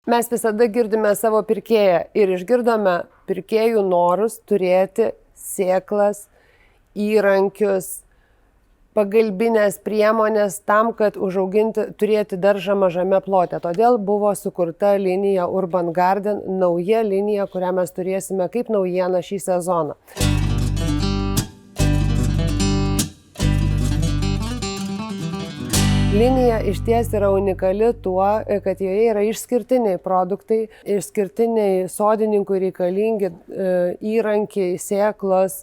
Mes visada girdime savo pirkėją ir išgirdome pirkėjų norus turėti sėklas, įrankius, pagalbinės priemonės tam, kad turėti daržą mažame plote. Todėl buvo sukurta linija Urban Garden, nauja linija, kurią mes turėsime kaip naujieną šį sezoną. Linija išties yra unikali tuo, kad joje yra išskirtiniai produktai, išskirtiniai sodininkui reikalingi įrankiai, sėklos,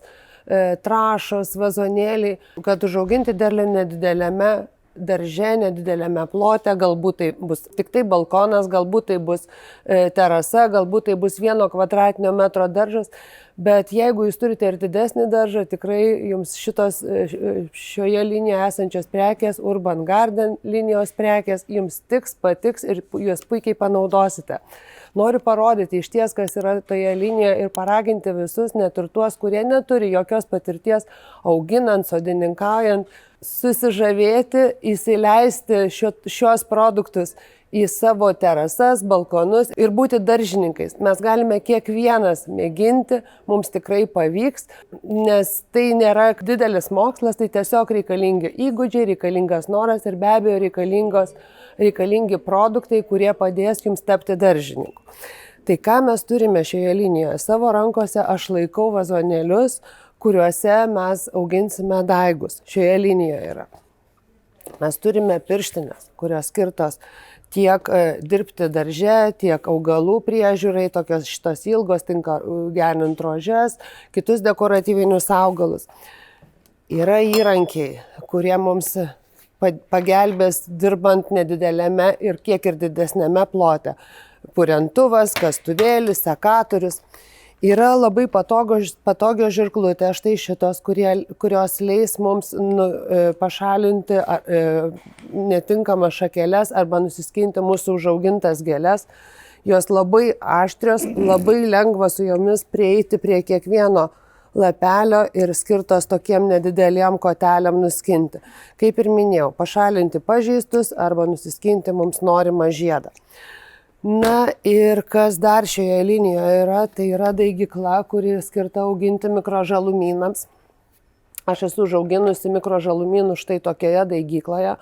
trąšos, vazonėliai, kad užauginti derlių nedidelėme darže, nedidelėme plote, galbūt tai bus tik tai balkonas, galbūt tai bus terasa, galbūt tai bus 1 kvadratinio metro daržas, bet jeigu jūs turite ir didesnį daržą, tikrai jums šioje linijoje esančios prekės, Urban Garden linijos prekės, jums patiks ir juos puikiai panaudosite. Noriu parodyti išties, kas yra toje linijoje ir paraginti visus, net ir tuos, kurie neturi jokios patirties auginant, sodininkaujant, susižavėti, įsileisti šios produktus į savo terasas, balkonus ir būti daržininkais. Mes galime kiekvienas mėginti, mums tikrai pavyks, nes tai nėra didelis mokslas, tai tiesiog reikalingi įgūdžiai, reikalingas noras ir be abejo reikalingi produktai, kurie padės jums tapti daržininku. Tai ką mes turime šioje linijoje? Savo rankose aš laikau vazonėlius, kuriuose mes auginsime daigus. Šioje linijoje yra. Mes turime pirštinės, kurios skirtos tiek dirbti darže, tiek augalų priežiūrai, šitos ilgos tinka gerinant rožes, kitus dekoratyvinius augalus. Yra įrankiai, kurie mums pagelbės dirbant nedidelėme ir kiek ir didesnėme plote. Purentuvas, kastuvėlis, sekatorius. Yra labai patogios žirklutės, štai šitos, kurios leis mums pašalinti netinkamas šakeles arba nusiskinti mūsų užaugintas gėles. Jos labai aštrios, labai lengva su jomis prieiti prie kiekvieno lapelio ir skirtos tokiem nedideliem koteliam nuskinti. Kaip ir minėjau, pašalinti pažeistus arba nusiskinti mums norimą žiedą. Na ir kas dar šioje linijoje yra, tai yra daigykla, kuri skirta auginti mikrožalumynams. Aš esu užauginusi mikrožalumynų štai tokioje daigykloje.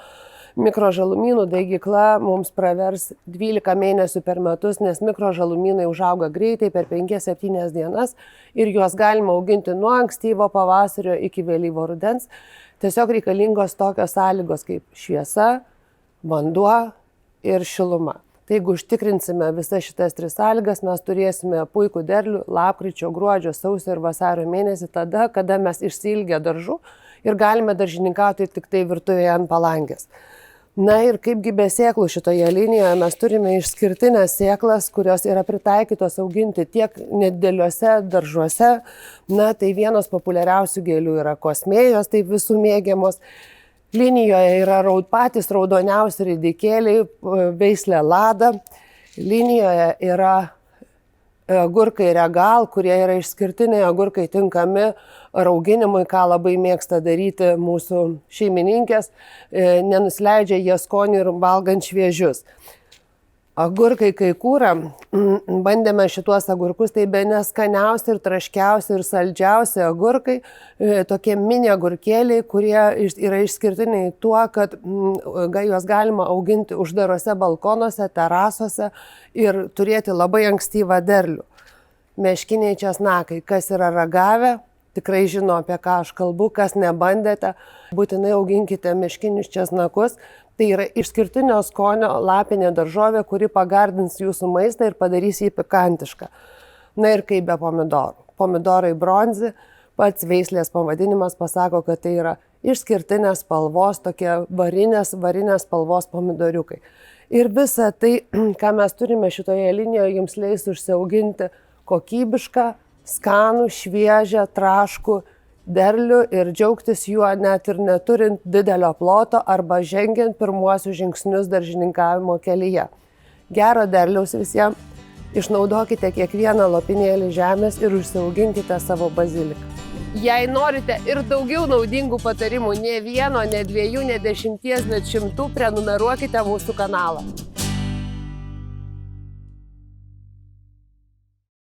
Mikrožalumynų daigykla mums pravers 12 mėnesių per metus, nes mikrožalumynai užauga greitai per 5-7 dienas ir juos galima auginti nuo ankstyvo pavasario iki vėlyvo rudens. Tiesiog reikalingos tokios sąlygos kaip šviesa, vanduo ir šiluma. Tai jeigu užtikrinsime visas šitas 3 sąlygas, mes turėsime puikų derlių lapkričio, gruodžio, sausio ir vasario mėnesį tada, kada mes išsiilgę daržų ir galime daržininkauti tik tai virtuvėje ant palangės. Na ir kaipgi be sėklų šitoje linijoje mes turime išskirtinės sėklas, kurios yra pritaikytos auginti tiek nedideliuose daržuose. Na tai vienos populiariausių gėlių yra kosmėjos, tai visų mėgiamos. Linijoje yra patys raudoniausi ridikėliai, veislė Lada. Linijoje yra agurkai Regal, kurie yra išskirtiniai agurkai tinkami rauginimui, ką labai mėgsta daryti mūsų šeimininkės, nenusileidžia jie skonių ir valgant šviežius. Agurkai Kaikūra, bandėme šituos agurkus, tai bene skaniausi ir traškiausi ir saldžiausi agurkai, tokie mini agurkėliai, kurie yra išskirtiniai tuo, kad juos galima auginti uždaruose balkonuose, terasose ir turėti labai ankstyvą derlių. Meškiniai česnakai, kas yra ragavę, tikrai žino, apie ką aš kalbu, kas nebandėte, būtinai auginkite meškinius česnakus. Tai yra išskirtinio skonio lapinė daržovė, kuri pagardins jūsų maistą ir padarys jį pikantišką. Na ir kaip be pomidorų. Pomidorai bronzi, pats veislės pavadinimas pasako, kad tai yra išskirtinės spalvos, tokie varinės spalvos pomidoriukai. Ir visa tai, ką mes turime šitoje linijoje, jums leis užsiauginti kokybišką, skanų, šviežią, traškų derlių ir džiaugtis juo net ir neturint didelio ploto arba žengiant pirmuosius žingsnius daržininkavimo kelyje. Gero derliaus visiems, išnaudokite kiekvieną lopinėlį žemės ir užsiauginkite savo baziliką. Jei norite ir daugiau naudingų patarimų, ne 1, ne 2, ne 10, bet 100, prenumeruokite mūsų kanalą.